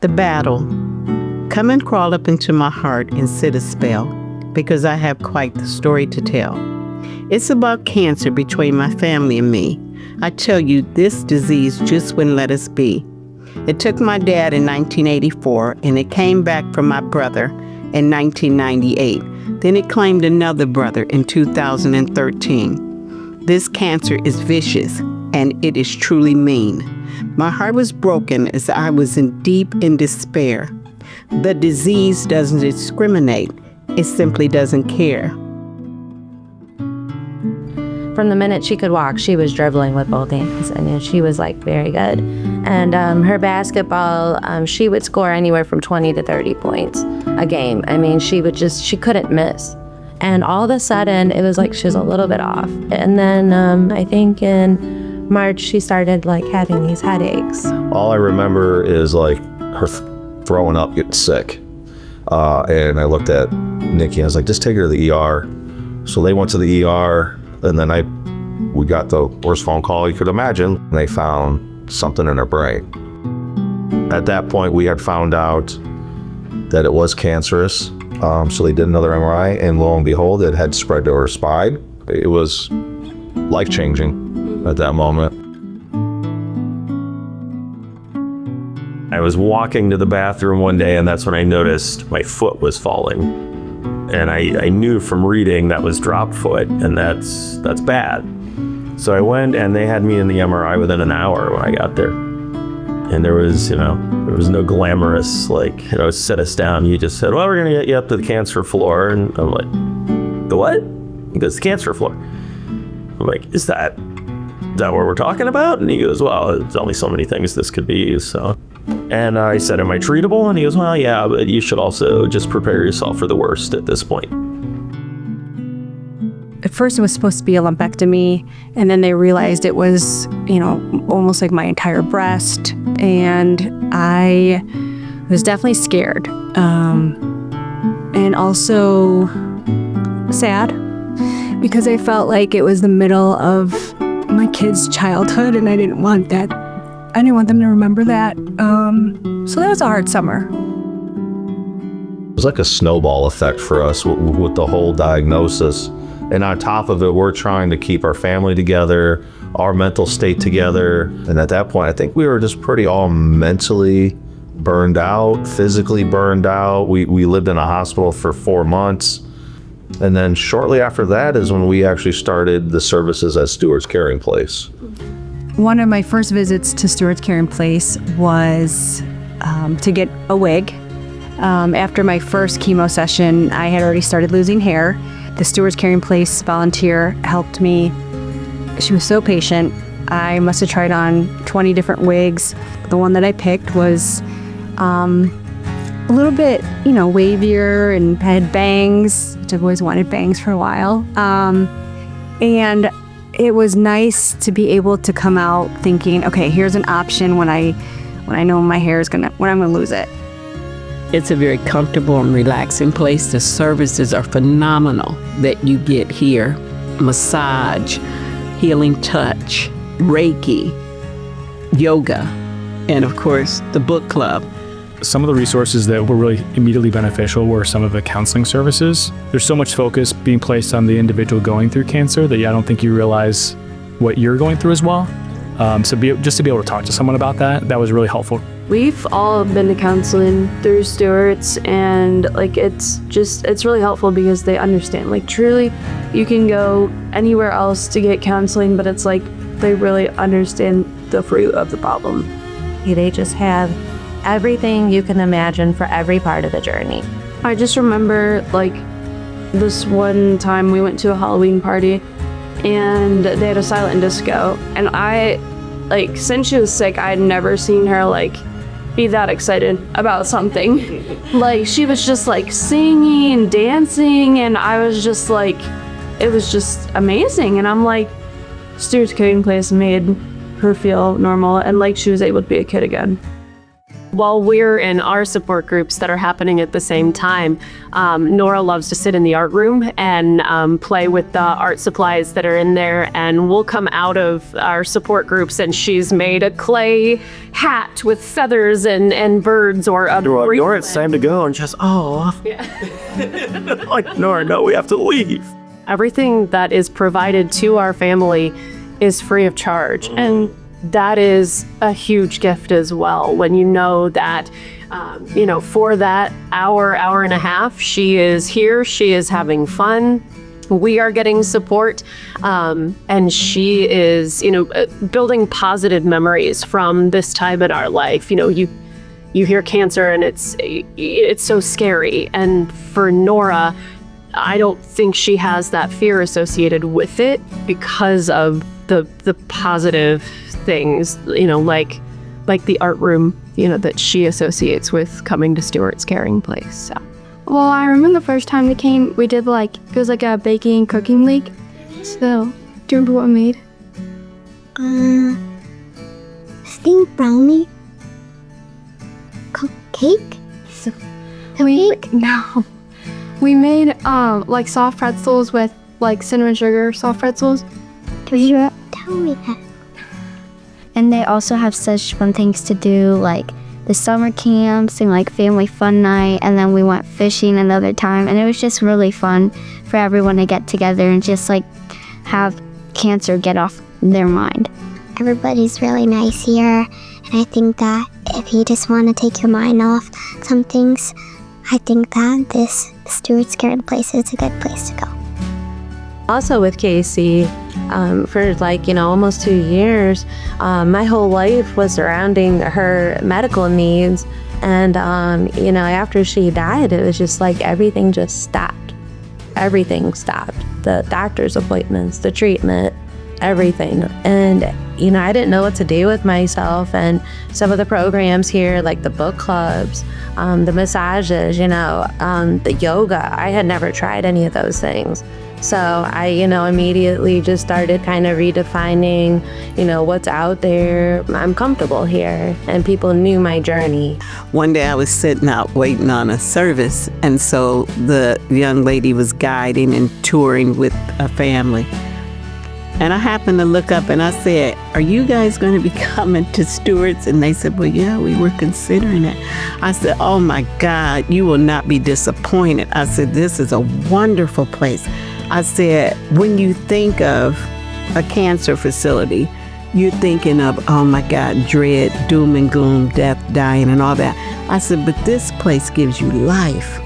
The battle. Come and crawl up into my heart and sit a spell, because I have quite the story to tell. It's about cancer between my family and me. I tell you, this disease just wouldn't let us be. It took my dad in 1984, and it came back from my brother in 1998. Then it claimed another brother in 2013. This cancer is vicious, and it is truly mean. My heart was broken as I was deep in despair. The disease doesn't discriminate. It simply doesn't care. From the minute she could walk, she was dribbling with both hands, and she was like very good. And her basketball, she would score anywhere from 20 to 30 points a game. I mean, she couldn't miss. And all of a sudden, it was like she was a little bit off. And then I think in March, she started like having these headaches. All I remember is like her throwing up, getting sick. And I looked at Nikki, and I was like, just take her to the ER. So they went to the ER. And then we got the worst phone call you could imagine. And they found something in her brain. At that point, we had found out that it was cancerous. So they did another MRI, and lo and behold, it had spread to her spine. It was life-changing at that moment. I was walking to the bathroom one day, and that's when I noticed my foot was falling. And I knew from reading that was dropped foot, and that's bad. So I went, and they had me in the MRI within an hour when I got there. And there was no glamorous, sit us down. You just said, well, we're gonna get you up to the cancer floor. And I'm like, the what? He goes, the cancer floor. I'm like, is that what we're talking about? And he goes, well, there's only so many things this could be, so. And I said, am I treatable? And he goes, well, yeah, but you should also just prepare yourself for the worst at this point. At first it was supposed to be a lumpectomy, and then they realized it was, almost like my entire breast, and I was definitely scared. And also sad, because I felt like it was the middle of my kids' childhood, and I didn't want them to remember that. So that was a hard summer. It was like a snowball effect for us with the whole diagnosis. And on top of it, we're trying to keep our family together, our mental state together. And at that point, I think we were just pretty all mentally burned out, physically burned out. We lived in a hospital for 4 months. And then shortly after that is when we actually started the services at Stewart's Caring Place. One of my first visits to Stewart's Caring Place was to get a wig. After my first chemo session, I had already started losing hair. The Stewart's Caring Place volunteer helped me. She was so patient. I must have tried on 20 different wigs. The one that I picked was a little bit, wavier and had bangs, which I've always wanted bangs for a while. And it was nice to be able to come out thinking, okay, here's an option when I know my hair is when I'm gonna lose it. It's a very comfortable and relaxing place. The services are phenomenal that you get here. Massage, healing touch, Reiki, yoga, and of course, the book club. Some of the resources that were really immediately beneficial were some of the counseling services. There's so much focus being placed on the individual going through cancer that I don't think you realize what you're going through as well. So just to be able to talk to someone about that was really helpful. We've all been to counseling through Stewart's, and it's really helpful because they understand. Truly, you can go anywhere else to get counseling, but it's like they really understand the root of the problem. They just have everything you can imagine for every part of the journey. I just remember this one time we went to a Halloween party, and they had a silent disco, and I since she was sick, I had never seen her be that excited about something. She was just singing and dancing, and I was just it was just amazing. And I'm Stewart's Caring Place made her feel normal, and she was able to be a kid again. While we're in our support groups that are happening at the same time, Nora loves to sit in the art room and play with the art supplies that are in there. And we'll come out of our support groups and she's made a clay hat with feathers and birds or a Nora, it's time to go. And just, like, Nora, no, we have to leave. Everything that is provided to our family is free of charge. And that is a huge gift as well. When you know that, for that hour and a half, she is here, she is having fun, we are getting support, and she is, building positive memories from this time in our life. You hear cancer and it's so scary. And for Nora, I don't think she has that fear associated with it because of the positive things, like the art room, that she associates with coming to Stewart's Caring Place. So. Well, I remember the first time we came, we did it was like a baking cooking league. So, do you remember what we made? Steamed brownie. Cupcake? No. We made soft pretzels with cinnamon sugar soft pretzels. Tell me that. And they also have such fun things to do, like the summer camps and family fun night, and then we went fishing another time, and it was just really fun for everyone to get together and just have cancer get off their mind. Everybody's really nice here, and I think that if you just want to take your mind off some things, I think that this Stewart's Caring Place is a good place to go. Also with Casey, for almost 2 years, my whole life was surrounding her medical needs. And, after she died, it was just everything just stopped. Everything stopped. The doctor's appointments, the treatment, everything. And, I didn't know what to do with myself. And some of the programs here, like the book clubs, the massages, the yoga, I had never tried any of those things. So I, immediately just started kind of redefining, what's out there. I'm comfortable here, and people knew my journey. One day I was sitting out waiting on a service, and so the young lady was guiding and touring with a family. And I happened to look up and I said, "Are you guys going to be coming to Stewart's?" And they said, "Well, yeah, we were considering it." I said, "Oh my God, you will not be disappointed." I said, "This is a wonderful place." I said, when you think of a cancer facility, you're thinking of, oh my God, dread, doom and gloom, death, dying, and all that. I said, but this place gives you life.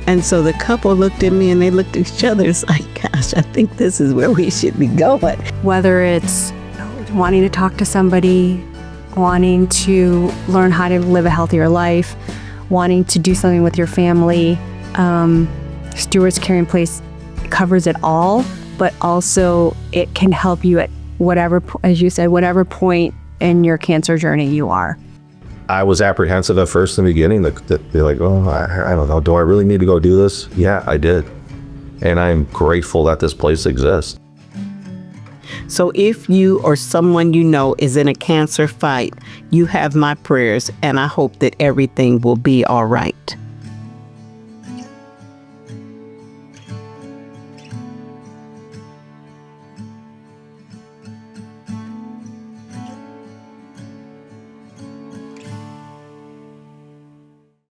And so the couple looked at me and they looked at each other. It's like, gosh, I think this is where we should be going. Whether it's wanting to talk to somebody, wanting to learn how to live a healthier life, wanting to do something with your family, Stewart's Caring Place covers it all, but also it can help you at whatever, as you said, whatever point in your cancer journey you are. I was apprehensive at first in the beginning that be like, oh, I don't know, do I really need to go do this? Yeah, I did. And I'm grateful that this place exists. So if you or someone you know is in a cancer fight, you have my prayers, and I hope that everything will be all right.